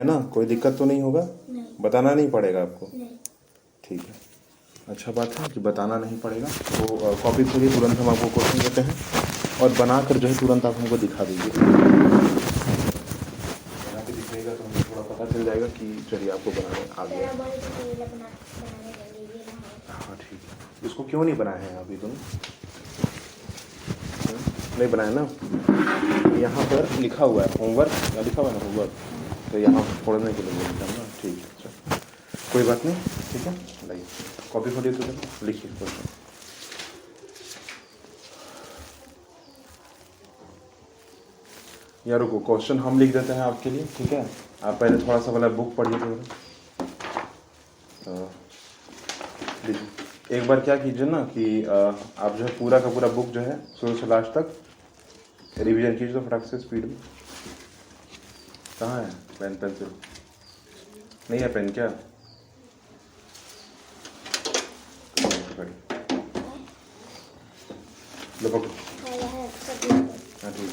है ना? कोई दिक्कत तो नहीं होगा? नहीं। बताना नहीं पड़ेगा आपको? नहीं। ठीक है, अच्छा बात है कि बताना नहीं पड़ेगा। तो कॉपी खोलिए, तुरंत हम आपको क्वेश्चन देते हैं और बनाकर जो है तुरंत आप हमको दिखा दीजिए। बना के दिखाएगा तो हमें थोड़ा पता चल जाएगा कि चलिए आपको बनाने आ गया। हाँ ठीक है, इसको क्यों नहीं बनाए हैं अभी तुम? नहीं बनाए ना? यहाँ पर लिखा हुआ है होमवर्क, या लिखा हुआ है ना होमवर्क, तो यहाँ छोड़ने के लिए बोलता हूँ ना। ठीक है, चलो कोई बात नहीं, ठीक है। लाइए कॉपी खोलिए तो लिखिए क्वेश्चन। या रुको, क्वेश्चन हम लिख देते हैं आपके लिए, ठीक है। आप पहले थोड़ा सा वाला बुक पढ़िए तो लीजिए। एक बार क्या कीजिए ना कि आप जो है पूरा का पूरा बुक जो है शुरू से लास्ट तक रिवीजन कीजिए तो फटाक से स्पीड में। कहाँ है पेन पेंसिल? नहीं है पेन क्या? लो पकड़ो। हाँ ठीक,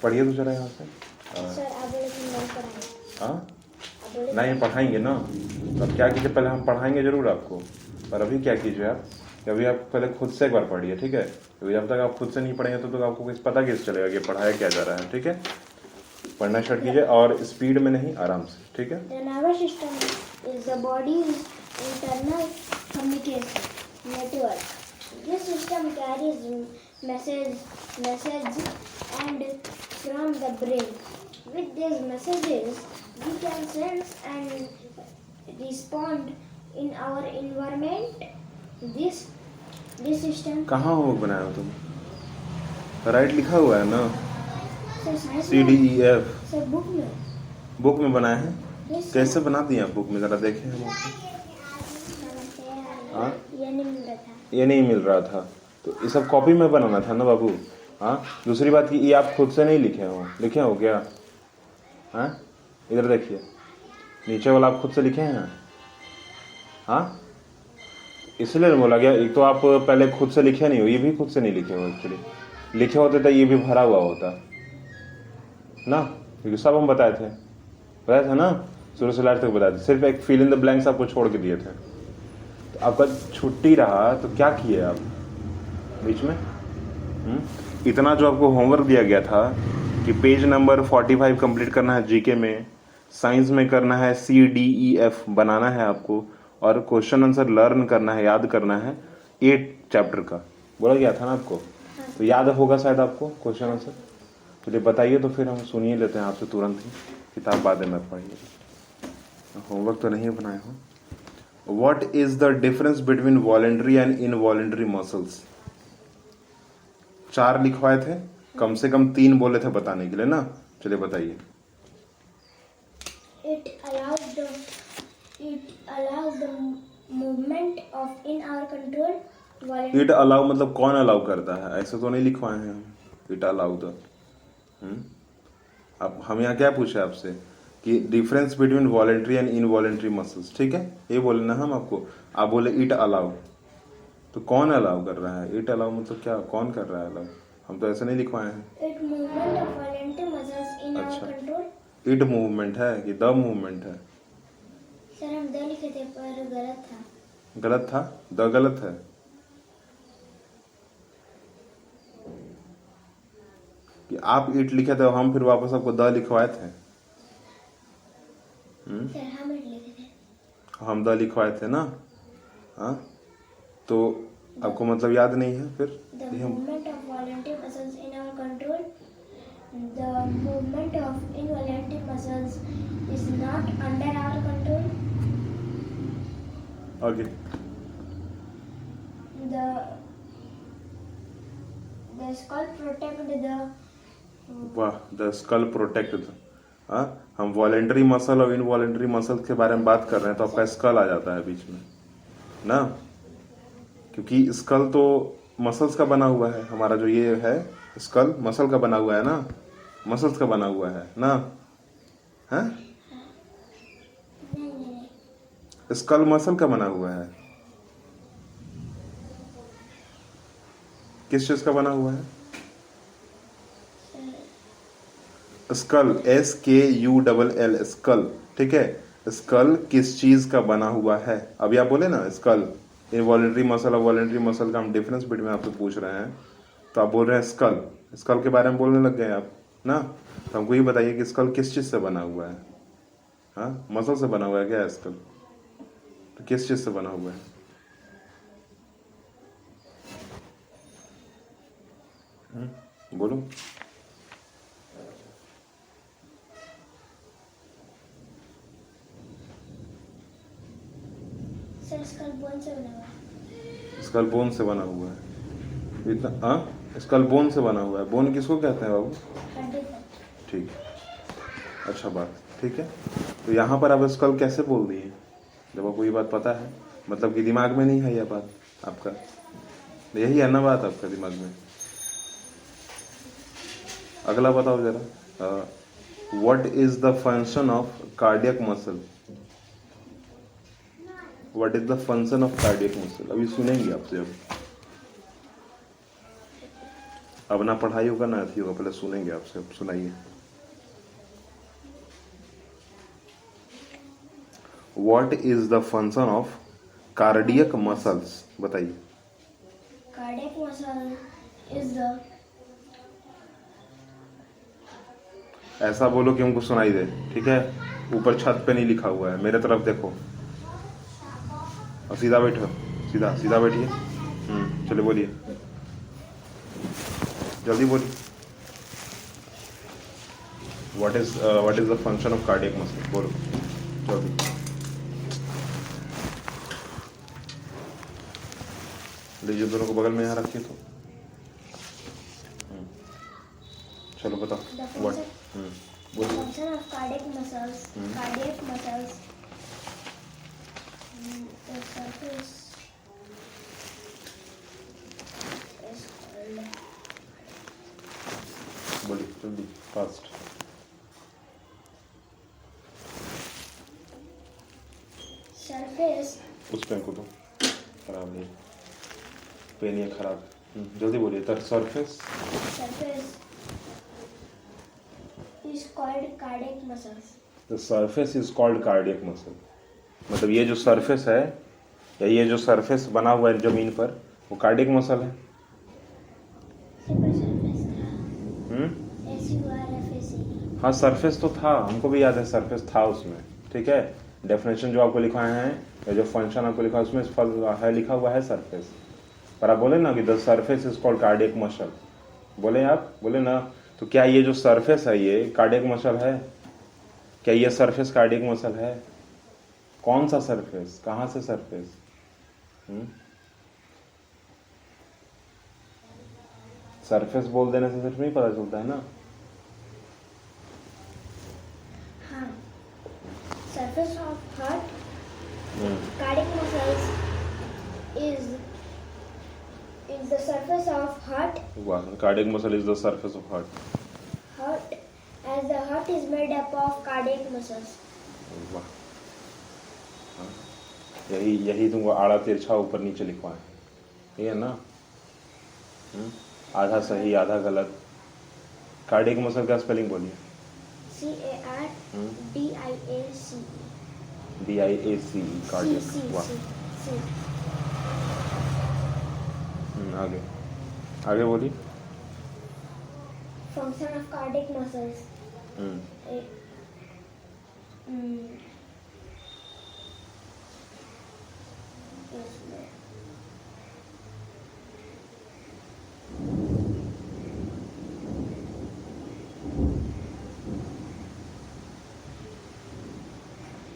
पढ़िए तो जरा यहाँ से। हाँ नहीं पढ़ाएंगे ना, अब क्या कीजिए, पहले हम पढ़ाएंगे जरूर आपको, पर अभी क्या कीजिए आप कि अभी आप पहले खुद से एक बार पढ़िए, ठीक है। क्योंकि जब तक आप खुद से नहीं पढ़ेंगे तो आपको कुछ पता कैसे चलेगा कि पढ़ाया क्या जा रहा है, ठीक है। पढ़ना स्टार्ट कीजिए और स्पीड में नहीं, आराम से, ठीक है। The nervous system is the body's internal communication network. This system carries message and from the brain. With these messages, we can sense and respond in our environment. This system. कहाँ homework बनाया हो तुम? Right लिखा हुआ है ना, CDEF। Sir book में। Book में बनाया है? Yes, कैसे बना दिए आप बुक में, जरा देखें हम आपको। हाँ ये नहीं मिल रहा था। ये नहीं मिल रहा था तो ये सब कॉपी में बनाना था ना बाबू। हाँ दूसरी बात कि ये आप खुद से नहीं लिखे हो क्या? हाँ इधर देखिए, नीचे वाला आप खुद से लिखे हैं? हाँ इसलिए बोला गया, एक तो आप पहले खुद से लिखे नहीं हो, ये भी खुद से नहीं लिखे हो एक्चुअली। लिखे होते तो ये भी भरा हुआ होता ना, क्योंकि सब हम बताए थे ना, शुरू से लास्ट तक बताए थे, सिर्फ एक फिल इन द ब्लैंक्स आपको छोड़ के दिए थे। तो आपका छुट्टी रहा तो क्या किए आप बीच में? इतना जो आपको होमवर्क दिया गया था कि पेज नंबर 45 कंप्लीट करना है जीके में, साइंस में करना है CDEF बनाना है आपको, और क्वेश्चन आंसर लर्न करना है, याद करना है 8 चैप्टर का बोला गया था ना आपको। तो याद होगा शायद आपको क्वेश्चन आंसर। चलिए बताइए तो फिर हम सुनिए लेते हैं आपसे तुरंत ही, किताब बाद में पढ़िए, होमवर्क तो नहीं बनाए हो। What is the difference between voluntary and involuntary muscles? 4 लिखवाए थे, कम से कम 3 बोले थे बताने के लिए ना। चलिए बताइए। It allows the movement of in our control. It allow मतलब कौन अलाउ करता है, ऐसे तो नहीं लिखवाए हैं हम इट अलाउ तो। अब हम यहाँ क्या पूछे आपसे कि difference between voluntary and involuntary muscles, ठीक है, ये बोले ना हम आपको। आप बोले इट अलाउ, तो कौन अलाउ कर रहा है? इट अलाउ मतलब क्या, कौन कर रहा है अलाउ? हम तो ऐसे नहीं लिखवाए हैं। It movement of voluntary muscles in our अच्छा, control. इट मूवमेंट है कि द मूवमेंट है? सर हम द लिखे थे पर गलत था। गलत था, द गलत है। कि आप इट लिखे थे, हम फिर वापस आपको द लिखवाए थे। सर हम इट लिखे थे। हम द लिखवाए थे ना। हाँ तो आपको मतलब याद नहीं है फिर? The movement of voluntary muscles in our control. The movement of involuntary muscles is not under our control. आगे The skull protect the. वाह, द स्कल प्रोटेक्ट। हाँ हम वॉलेंटरी मसल और इनवॉलेंटरी मसल के बारे में बात कर रहे हैं तो आपका स्कल आ जाता है बीच में ना, क्योंकि स्कल तो मसल्स का बना हुआ है। हमारा जो ये है स्कल मसल का बना हुआ है ना, मसल्स का बना हुआ है ना। है स्कल मसल का बना हुआ है, किस चीज का बना हुआ है? स्कल, SKULL, स्कल, ठीक है। स्कल किस चीज का बना हुआ है? अभी आप बोले ना स्कल, इनवॉलेंट्री मसल और वॉलेंट्री मसल का हम डिफरेंस बिटवीन आपसे पूछ रहे हैं, तो आप बोल रहे हैं स्कल, स्कल के बारे में बोलने लग गए आप ना। तो हमको ये बताइए कि स्कल किस चीज से बना हुआ है? हाँ, मसल से बना हुआ है क्या स्कल? तो किस चीज से बना हुआ है? बोलो। सर स्कल बोन से बना हुआ है। स्कल बोन से बना हुआ है इतना? हाँ, स्कल बोन से बना हुआ है। बोन किसको कहते हैं बाबू? हड्डी पर। ठीक, अच्छा बात, ठीक है। तो यहाँ पर आप स्कल कैसे बोल दिए जब आपको ये बात पता है? मतलब कि दिमाग में नहीं है यह बात आपका, यही है ना बात आपका दिमाग में। अगला बताओ जरा, what is the function of cardiac muscle? What is the function of cardiac muscle? अभी सुनेंगे आपसे। अब ना पढ़ाई होगा ना अथी होगा, पहले सुनेंगे आपसे। अब सुनाइए। What is the function of cardiac muscles? बताइए। कार्डियक मसल इज द, ऐसा बोलो कि हमको सुनाई दे, ठीक है। ऊपर छत पे नहीं लिखा हुआ है, मेरे तरफ देखो और सीधा बैठो, सीधा सीधा बैठिए। चलिए बोलिए, जल्दी बोलिए। What is the function of cardiac muscle? बोलो जल्दी। लीजिए, दोनों को बगल में यहाँ रखिए। तो चलो बताओ। What? the function of cardiac muscles. Cardiac muscles. The surface is called. बोलिए जल्दी, फास्ट। Surface. उस पेन को दो, खराब नहीं, पेन ये खराब। जल्दी बोलिए। The surface Surface is called cardiac muscles. The surface is called cardiac muscle. मतलब ये जो सरफेस है, या ये जो सरफेस बना हुआ है जमीन पर, वो कार्डियक मसल है। SURFACE. हाँ, सरफेस तो था, हमको भी याद है सरफेस था उसमें, ठीक है। डेफिनेशन जो आपको लिखा है या जो फंक्शन आपको लिखा है उसमें है, लिखा हुआ है सरफेस। पर आप बोले ना कि the surface is called cardiac muscle, बोले आप, बोले ना। तो क्या ये जो सरफेस है ये कार्डियक मसल है? क्या ये सरफेस कार्डियक मसल है? कौन सा सरफेस, कहाँ से सरफेस? सरफेस बोल देने से सिर्फ नहीं पता चलता है ना। हाँ. Surface of heart. Cardiac muscles is the surface of heart. वाह, cardiac muscle is the surface of heart. Heart, as the heart is made up of cardiac muscles. वाह, हाँ, यही तुमको आड़ा तिरछा ऊपर नीचे लिखवा है, ये है ना। आधा सही आधा गलत। कार्डियक मसल का स्पेलिंग बोलिए। CARDIAC. कार्डियक। वाह, आगे आगे बोलिए। Function of cardiac muscles.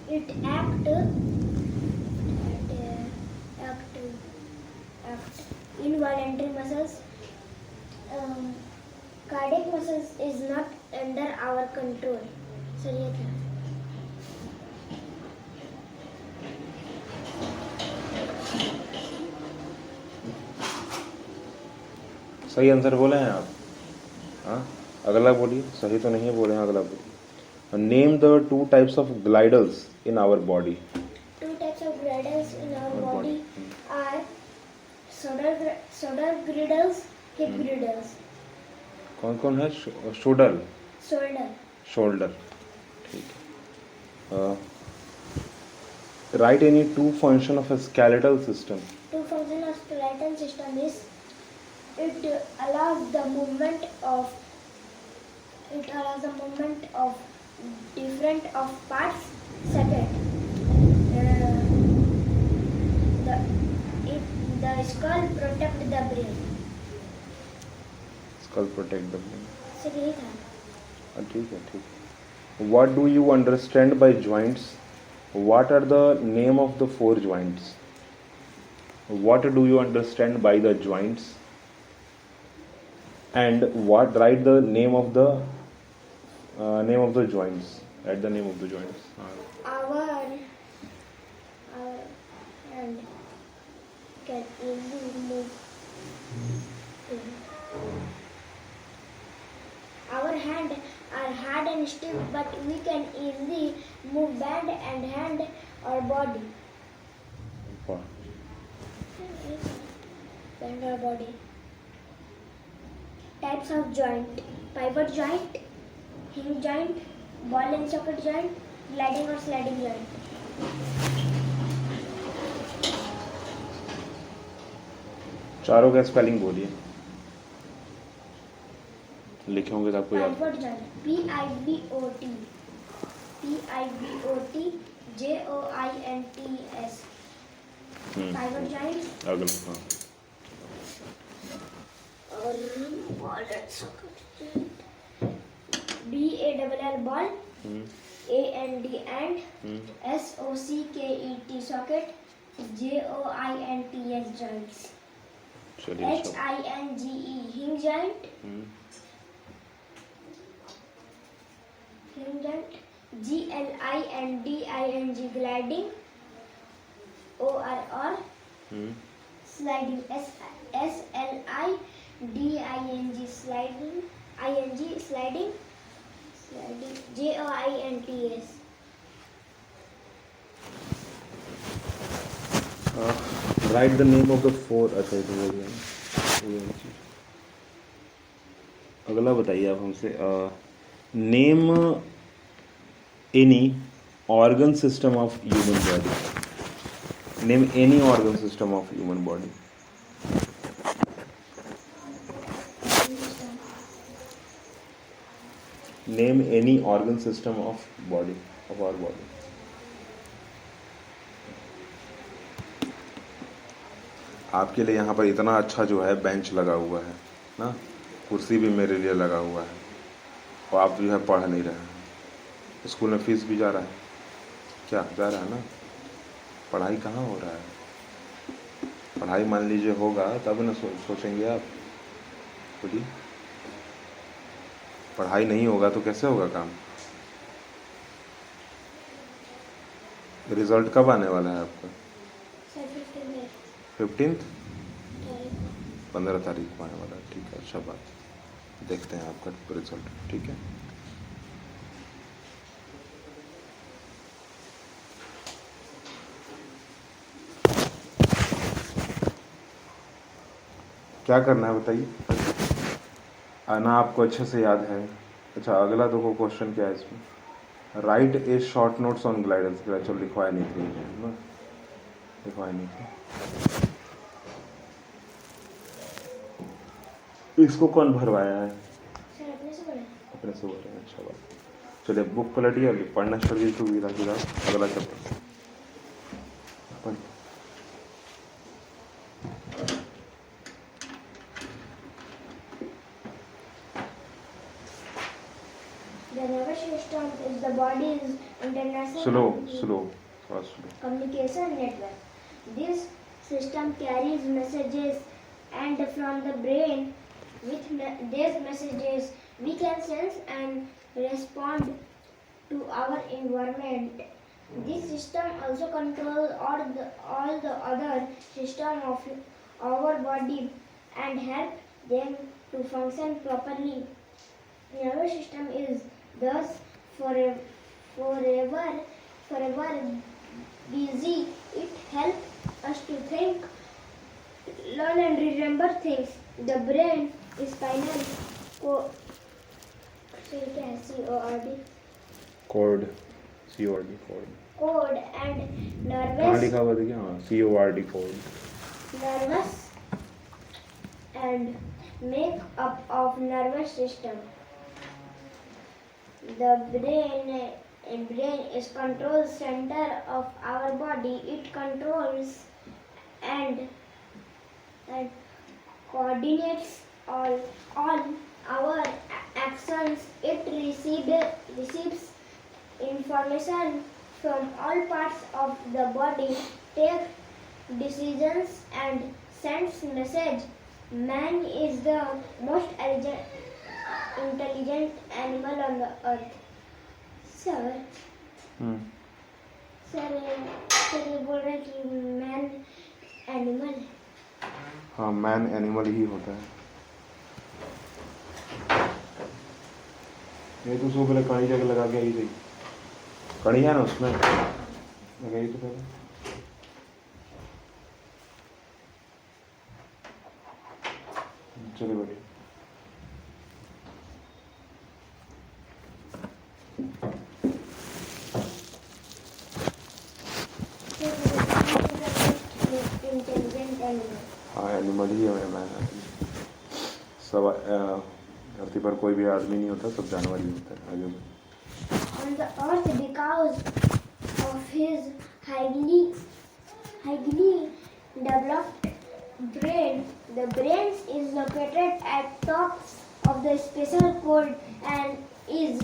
It act involuntary muscles. Cardiac muscles is not under our control. Sir ये क्या? सही आंसर बोले हैं आप। हाँ, अगला बोलिए। सही तो नहीं बोले हैं, अगला बोलिए। Name the 2 types of glidals in our body. 2 types of girdles in our body are shoulder girdles, hip girdles. कौन कौन है? Shoulder, Shoulder. शोल्डर, ठीक है। Right any two function of a skeletal system. Two function of skeletal system is it allows the movement of different of parts. Second, the skull protect the brain. Skull protect the brain. सिर्फ यही था। ठीक है, ठीक है। What do you understand by joints? What are the name of the four joints? What do you understand by the joints? And what write the name of the joints? Write the name of the joints. Our hand can easily move. Our hand are hard and stiff, but we can easily move bend and hand or body. Wow. Bend or body. Types of joint: pivot joint, hinge joint, ball and socket joint, gliding or sliding joint. चारों का spelling बोलिए, लिखे होंगे तो आपको याद। Pivot joint, P-I-V-O-T, P-I-V-O-t, J-O-I-N-T-S. Pivot joint अगला, हाँ। और ball and socket joint, B-A-L-L ball, A-N-D and, S-O-C-K-E-T socket, J-O-I-N-T-S joints. चलिए सब। H-I-N-G-E hinge joint, hinge joint, G-L-I-N-D-I-N-G gliding, O-R-R sliding, S-L-I-D-I-N-G sliding, I-N-G sliding, J-O-I-N-T-S. Write the name of the four। अच्छा ये तो हो गया ना। अगला बताइए आप हमसे, name any organ system of human body. Name any organ system of human body. Name any organ system of body, of our body. आपके लिए यहाँ पर इतना अच्छा जो है बेंच लगा हुआ है ना, कुर्सी भी मेरे लिए लगा हुआ है, और आप जो है पढ़ नहीं रहे हैं। स्कूल में फीस भी जा रहा है, क्या जा रहा है ना, पढ़ाई कहाँ हो रहा है। पढ़ाई मान लीजिए होगा तब ना सोचेंगे आप, बोलिए। पढ़ाई नहीं होगा तो कैसे होगा काम। रिजल्ट कब आने वाला है आपका? 15th, 15 तारीख को आने वाला है, ठीक है, अच्छा बात। देखते हैं आपका रिजल्ट, ठीक है। क्या करना है बताइए, आना आपको अच्छे से याद है। अच्छा अगला देखो क्वेश्चन क्या है इसमें, right A short notes on gliders. चलो लिखवाया नहीं थी ना, लिखवाया नहीं थी। इसको कौन भरवाया है? सर अपने से बोले। अपने से बोल रहे हैं, अच्छा बात। चलिए बुक पलटिए, अभी पढ़ना शुरू तो अगला चैप्टर पढ़। The nervous system is the body's international slow थोड़ा slow. communication network. This system carries messages, and from the brain, with these messages, we can sense and respond to our environment. This system also controls all the other systems of our body and help them to function properly. Nervous system is thus forever busy. It helps us to think, learn and remember things. The brain, spinal फिर क्या है CORD? Cord, CORD cord. Cord and कहाँ nervous, लिखा हुआ देखिए, हाँ CORD cord. nervous and make up of nervous system. The brain is control center of our body. It controls and coordinates all our actions. It receives information from all parts of the body, take decisions and sends message. Man is the most intelligent animal on the earth. Sir, sir ये बोल रहे हैं कि man animal है। हाँ, man animal ही होता है। ये तो उसको पहले कड़ी जगह लगा के आई थी, कड़ी है ना उसमें, लगाई तो पहले। चलिए बढ़िया। Intelligent animal. हाँ, एनिमल ही है मैन। सब धरती पर कोई भी आदमी नहीं होता, सब जानवर ही होता है। आगे On the earth, because of his highly developed brain, the brain is located at tops of the spinal cord and is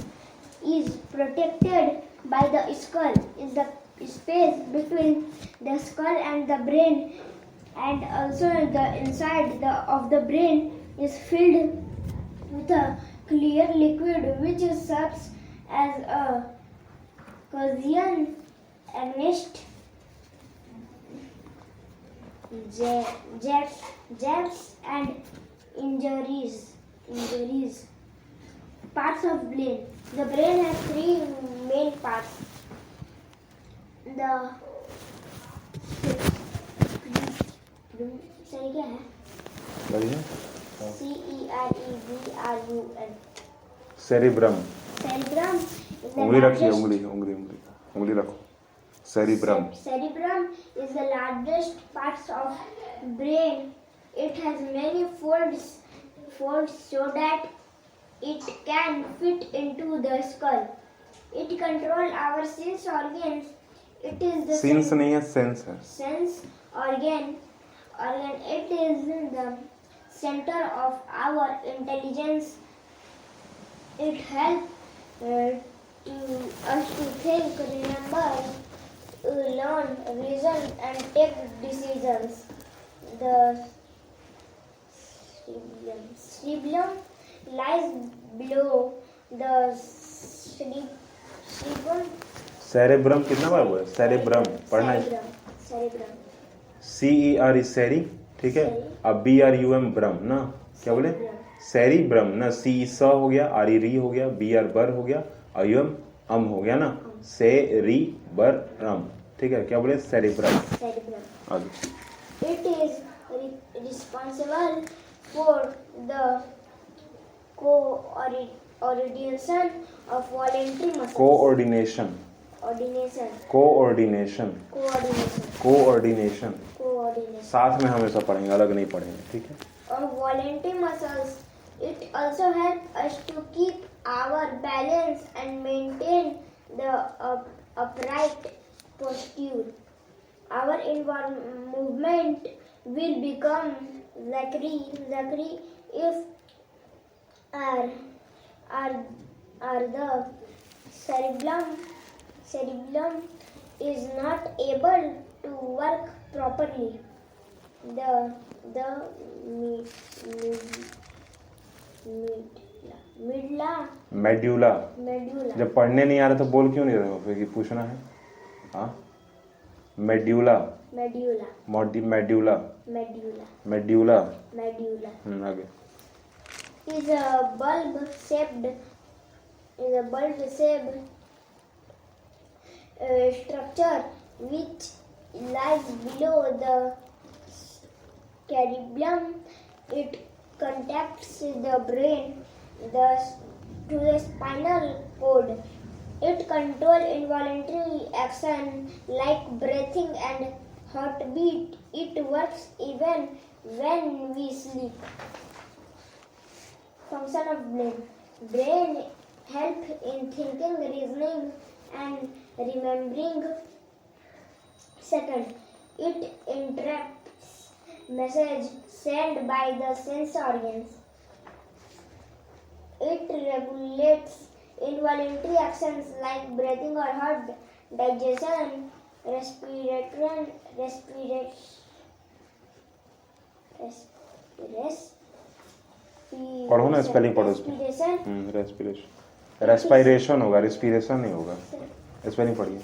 protected by the skull. Is the space between the skull and the brain, and also the inside of the brain is filled with a clear liquid which serves as a cushion against jabs and injuries. Parts of brain. The brain has three main parts. The सही क्या है? बढ़िया। CEREBRUM. Cerebrum. Cerebrum is the उंगली रखिए, largest. उंगली रखो। Cerebrum. Cerebrum is the largest part of brain. It has many folds so that it can fit into the skull. It controls our sense organs. It is the sense नहीं है, sense है। sense organ. It is the center of our intelligence. It helps us to think, remember, learn, reason, and take decisions. The cerebellum lies below the cerebrum. Cerebrum कितना बार हुआ है? Cerebrum पढ़ना है। Cerebrum. CER सेरी, ठीक है। अब BRUM ब्रम ना, क्या बोले? सेरिब्रम ना। C स हो गया, R री हो गया, BR बर हो गया, UM अम हो गया ना। सेरिब्रम, ठीक है। क्या बोले? सेरिब्रम। आगे। It is responsible for the coordination of voluntary muscles. Coordination. साथ में हमेशा पढ़ेंगे, अलग नहीं पढ़ेंगे, ठीक है। Of voluntary muscles. It also helps us to keep our balance and maintain the upright posture. Our movement will become zakri if the cerebellum is not able to work properly. The medulla. जब पढ़ने नहीं आ रहा तो बोल क्यों नहीं रहे हो फिर? कि पूछना है। हाँ, मेड्यूला। मेड्यूला। आगे। is a bulb shaped structure which lies below the cerebellum. It contacts the brain. The to the spinal cord. It controls involuntary action like breathing and heartbeat. It works even when we sleep. Function of brain. Brain help in thinking, reasoning, and remembering. Second, it interprets message sent by the sense organs. It regulates involuntary actions like breathing or heart, digestion, respiration, पढ़ो ना, spelling पढ़ो respiration, respiration होगा, respiration नहीं होगा, spelling पढ़िए।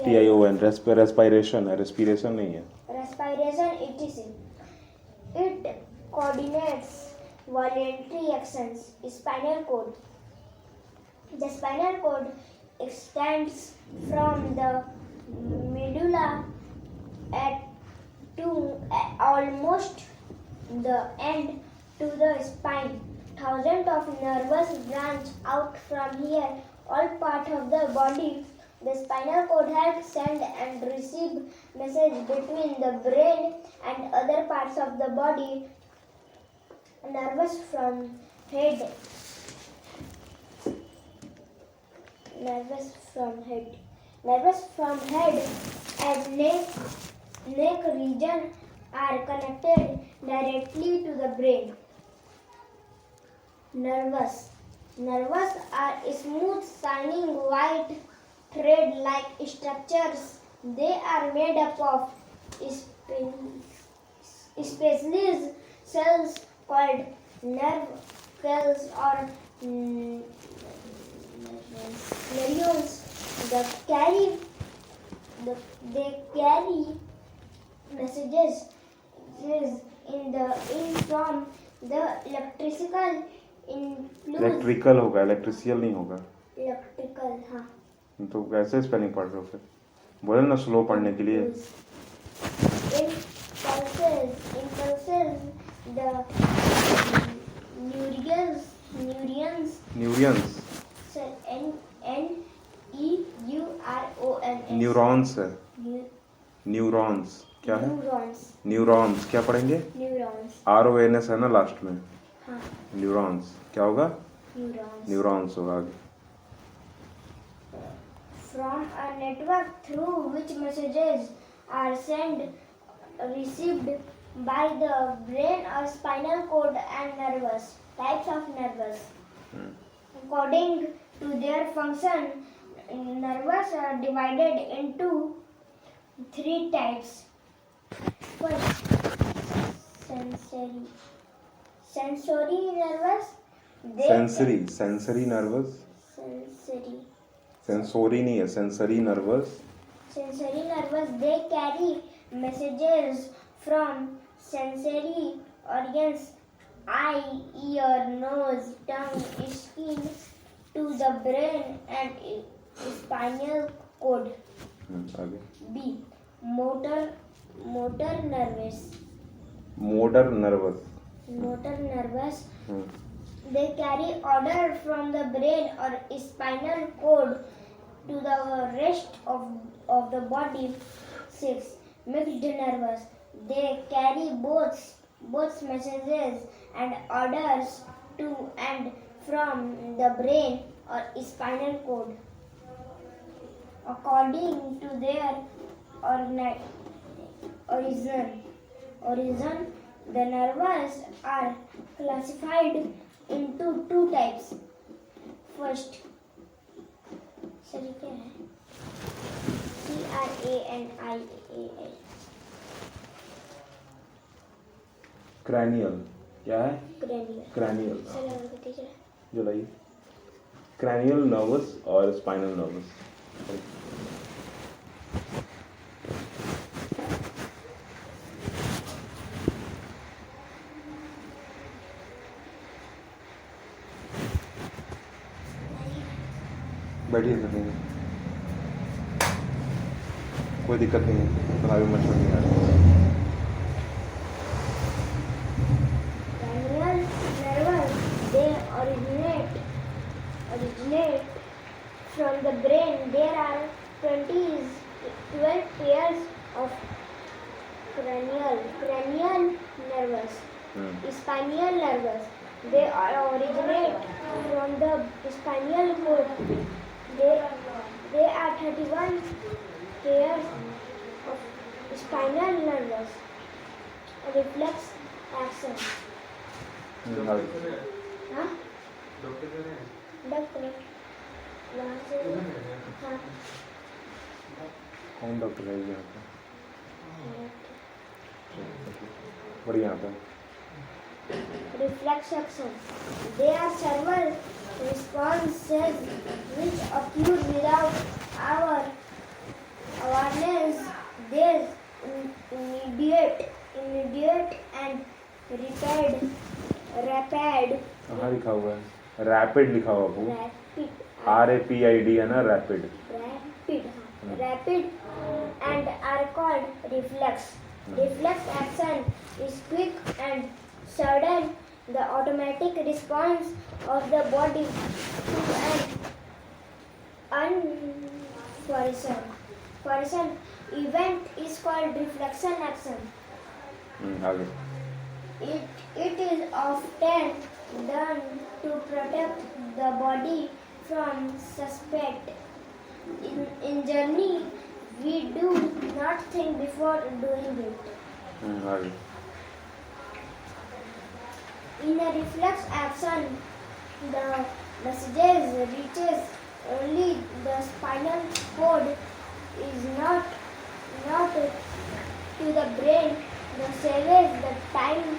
RESPIRATION, respiration है, respiration नहीं है। respiration, etc. It coordinates voluntary actions. Spinal cord. The spinal cord extends from the medulla to almost the end to the spine. Thousands of nerves branch out from here, all part of the body. The spinal cord helps send and receive message between the brain and other parts of the body. Nerves from head. Nerves from head and neck region are connected directly to the brain. Nerves are smooth, shining white thread-like structures. They are made up of specialized cells called nerve cells or neurons. They carry messages in from the electrical impulse. Electrical होगा, electrical नहीं होगा। Electrical, हाँ। तो कैसे spelling पढ़ रहे हो फिर? बोले ना स्लो पढ़ने के लिए। Impulses the neurons. So NEURONS. Neurons है। न्यूरॉन्स क्या है? न्यूरॉन्स क्या पढ़ेंगे? न्यूरॉन्स। RONS है ना लास्ट में। हाँ। न्यूरॉन्स क्या होगा? न्यूरॉन्स। न्यूरॉन्स होगा आगे। From a network through which messages are received by the brain or spinal cord and nerves. Types of nerves. According to their function, nerves are divided into 3 types. First, sensory nerves. Sensory nervous. Sensory नहीं है, sensory nervous. Sensory nerves, they carry messages from sensory organs, eye, ear, nose, tongue, skin to the brain and spinal cord. आगे। B. Motor nerves. Motor nervous. They carry order from the brain or spinal cord to the rest of the body. 6. Mixed nerves. They carry both messages and orders to and from the brain or spinal cord. According to their origin, the nerves are classified into 2 types. First, CRANIAL. Cranial क्या है? Cranial जो लाइए। Cranial nervous और spinal nervous. बैठिए sir, नहीं कोई दिक्कत नहीं है, तनाव मच्छर नहीं आ रहा। Cranial nerves originate from the brain. There are 12 pairs of cranial nerves, spinal nerves. They are originate from the spinal cord. There are 31 pairs of spinal nerves. Reflex action. हाँ हाँ डॉक्टर वहाँ से हाँ कौन डॉक्टर है यहाँ पे बढ़िया यहाँ पे reflex action. They are several responses which occur without our awareness. There's immediate and rapid कहाँ लिखा हुआ है रैपिड लिखा हुआ वो RAPID है ना rapid rapid and are called reflex. Reflex action is quick and sudden, the automatic response of the body to an unforeseen event is called reflection action. आगे It is often done to protect the body from suspect injury. We do not think before doing it. आगे In a reflex action, the messages reaches only the spinal cord, is not to the brain. The saves the time.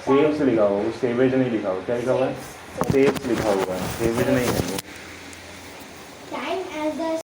Saves लिखा हुआ वो savage नहीं लिखा हुआ क्या लिखा हुआ है सेव्स लिखा हुआ है सेवेज नहीं है वो